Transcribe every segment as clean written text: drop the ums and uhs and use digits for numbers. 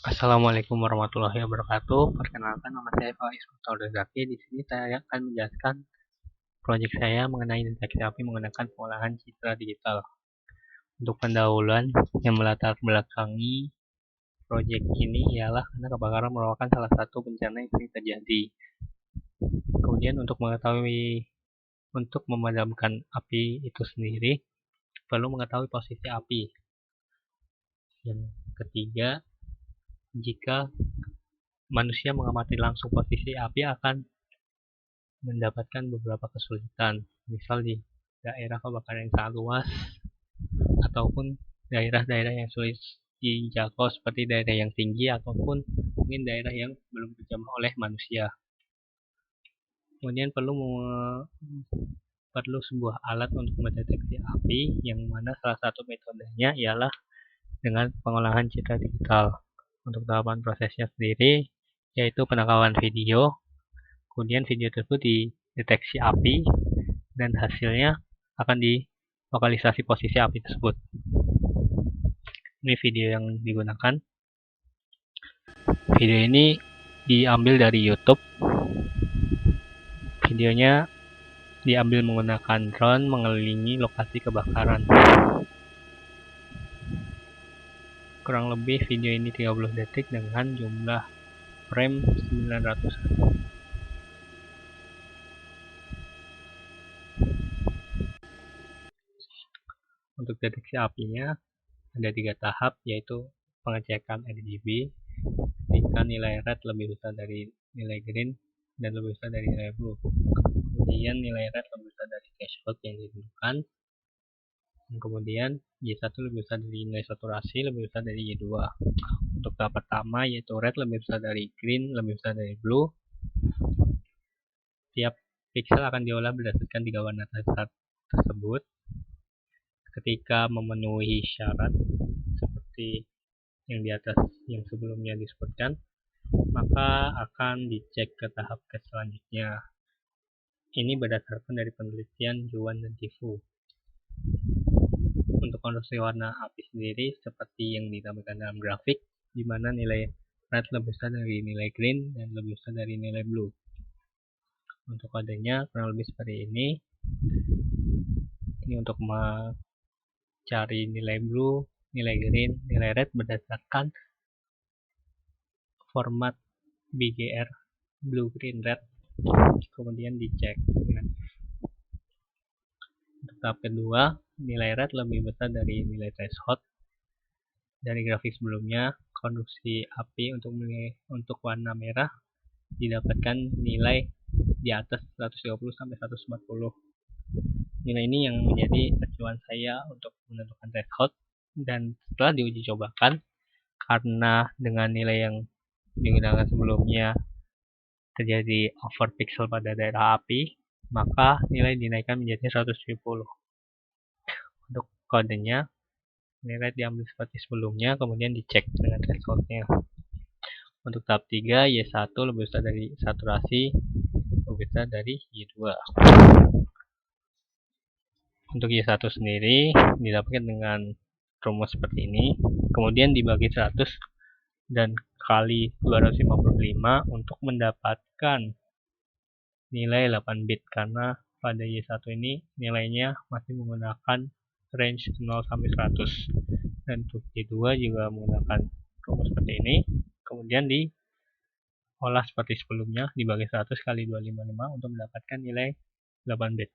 Assalamualaikum warahmatullahi wabarakatuh. Perkenalkan, nama saya Faiz Mutaudazaki. Di sini saya akan menjelaskan proyek saya mengenai deteksi api menggunakan pengolahan citra digital. Untuk pendahuluan yang melatar belakangi proyek ini ialah karena kebakaran merupakan salah satu bencana yang sering terjadi. Kemudian untuk memadamkan api itu sendiri perlu mengetahui posisi api. Yang ketiga, jika manusia mengamati langsung posisi api akan mendapatkan beberapa kesulitan, misal di daerah kebakaran yang sangat luas ataupun daerah-daerah yang sulit dijangkau seperti daerah yang tinggi ataupun mungkin daerah yang belum terjamah oleh manusia. Kemudian perlu sebuah alat untuk mendeteksi api, yang mana salah satu metodenya ialah dengan pengolahan citra digital. Untuk tahapan prosesnya sendiri yaitu penangkapan video, kemudian video tersebut dideteksi api dan hasilnya akan dilokalisasi posisi api tersebut. Ini video yang digunakan. Video ini diambil dari YouTube. Videonya diambil menggunakan drone mengelilingi lokasi kebakaran. Kurang lebih video ini 30 detik dengan jumlah frame 900. Untuk deteksi apinya ada 3 tahap, yaitu pengecekan RGB ketika nilai red lebih besar dari nilai green dan lebih besar dari nilai blue. Kemudian nilai red lebih besar dari threshold yang ditentukan. Dan kemudian Y1 lebih besar dari nilai saturasi, lebih besar dari Y2. Untuk tahap pertama yaitu red lebih besar dari green, lebih besar dari blue. Tiap pixel akan diolah berdasarkan 3 warna tersebut. Ketika memenuhi syarat seperti yang di atas yang sebelumnya disebutkan, maka akan dicek ke tahap selanjutnya. Ini berdasarkan dari penelitian Juan dan Tifu. Untuk konstruksi warna api sendiri seperti yang ditampilkan dalam grafik, di mana nilai red lebih besar dari nilai green dan lebih besar dari nilai blue. Untuk kodenya kurang lebih seperti ini. Ini untuk mencari nilai blue, nilai green, nilai red berdasarkan format BGR blue, green, red. Kemudian dicek. Untuk tahap kedua, nilai red lebih besar dari nilai threshold. Dari grafik sebelumnya, konstruksi api untuk warna merah didapatkan nilai di atas 130 sampai 140. Nilai ini yang menjadi acuan saya untuk menentukan threshold, dan setelah diuji cobakan, karena dengan nilai yang digunakan sebelumnya terjadi overpixel pada daerah api, maka nilai dinaikkan menjadi 170. Untuk kodenya, nilai diambil seperti sebelumnya, kemudian dicek dengan thresholdnya. Untuk tahap 3, Y1 lebih besar dari saturasi, lebih besar dari Y2. Untuk Y1 sendiri didapatkan dengan rumus seperti ini, kemudian dibagi 100 dan kali 255 untuk mendapatkan nilai 8 bit, karena pada Y1 ini nilainya masih menggunakan range 0 sampai 100. Dan untuk Y2 juga menggunakan rumus seperti ini, kemudian diolah seperti sebelumnya, dibagi 100 kali 255 untuk mendapatkan nilai 8 bit.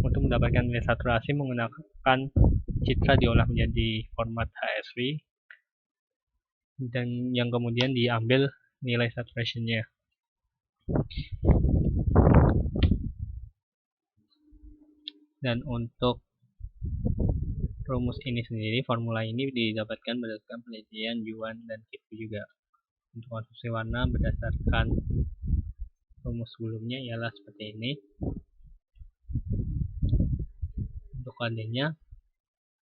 Untuk mendapatkan nilai saturasi menggunakan citra diolah menjadi format HSV, dan yang kemudian diambil nilai saturation-nya. Dan untuk rumus ini sendiri, formula ini didapatkan berdasarkan penelitian Yuan dan Tifu juga. Untuk konstruksi warna berdasarkan rumus sebelumnya ialah seperti ini. Untuk kodenya,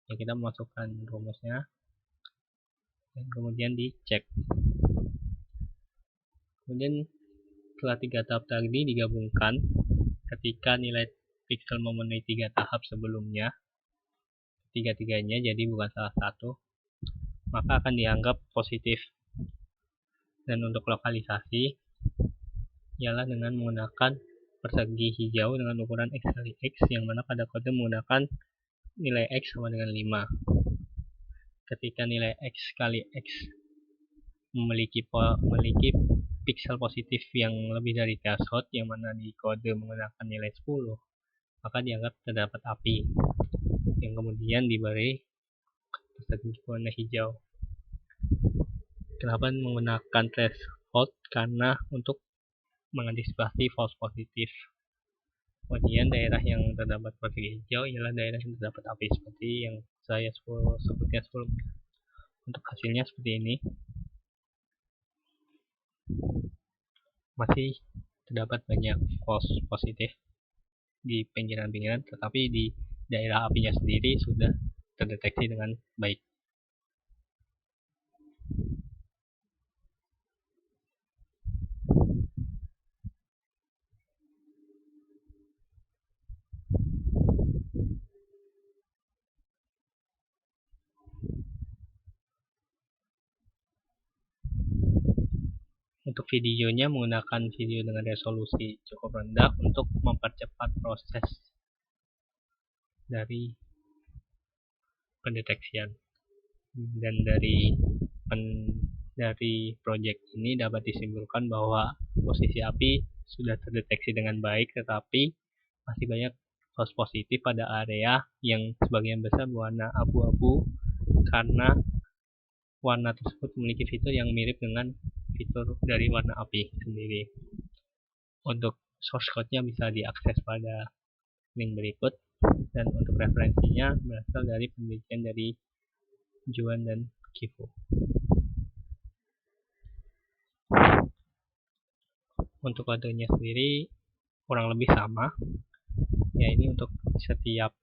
ya kita memasukkan rumusnya dan kemudian dicek. Kemudian setelah 3 tahap tadi digabungkan, ketika nilai pixel memenuhi 3 tahap sebelumnya, tiga-tiganya jadi bukan salah satu, maka akan dianggap positif. Dan untuk lokalisasi ialah dengan menggunakan persegi hijau dengan ukuran X kali X, yang mana pada kode menggunakan nilai X sama dengan 5. Ketika nilai X kali X memiliki pixel positif yang lebih dari threshold, yang mana di kode menggunakan nilai 10, maka dianggap terdapat api, yang kemudian diberi persegi warna hijau. Kenapa menggunakan threshold? Karena untuk mengantisipasi false positif. Kemudian daerah yang terdapat persegi hijau ialah daerah yang terdapat api, seperti yang saya sebutkan sebelumnya. Untuk hasilnya seperti ini. Masih terdapat banyak false positif di pinggiran-pinggiran, tetapi di daerah apinya sendiri sudah terdeteksi dengan baik. Untuk videonya menggunakan video dengan resolusi cukup rendah untuk mempercepat proses dari pendeteksian. Dan dari proyek ini dapat disimpulkan bahwa posisi api sudah terdeteksi dengan baik, tetapi masih banyak false positif pada area yang sebagian besar berwarna abu-abu, karena warna tersebut memiliki fitur yang mirip dengan fitur dari warna api sendiri. Untuk source code-nya bisa diakses pada link berikut, dan untuk referensinya berasal dari penelitian dari Juan dan Kifu. Untuk kodenya sendiri kurang lebih sama, ya ini untuk setiap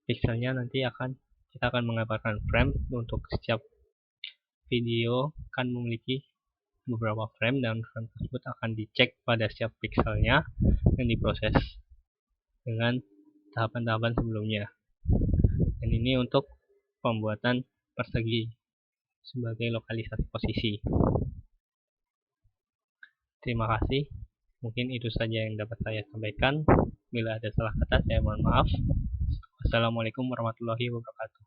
pixelnya nanti kita akan mengabarkan frame. Untuk setiap video akan memiliki beberapa frame, dan frame tersebut akan dicek pada setiap pixelnya dan diproses dengan tahapan-tahapan sebelumnya. Dan ini untuk pembuatan persegi sebagai lokalisasi posisi. Terima kasih. Mungkin itu saja yang dapat saya sampaikan. Bila ada salah kata, saya mohon maaf. Wassalamualaikum warahmatullahi wabarakatuh.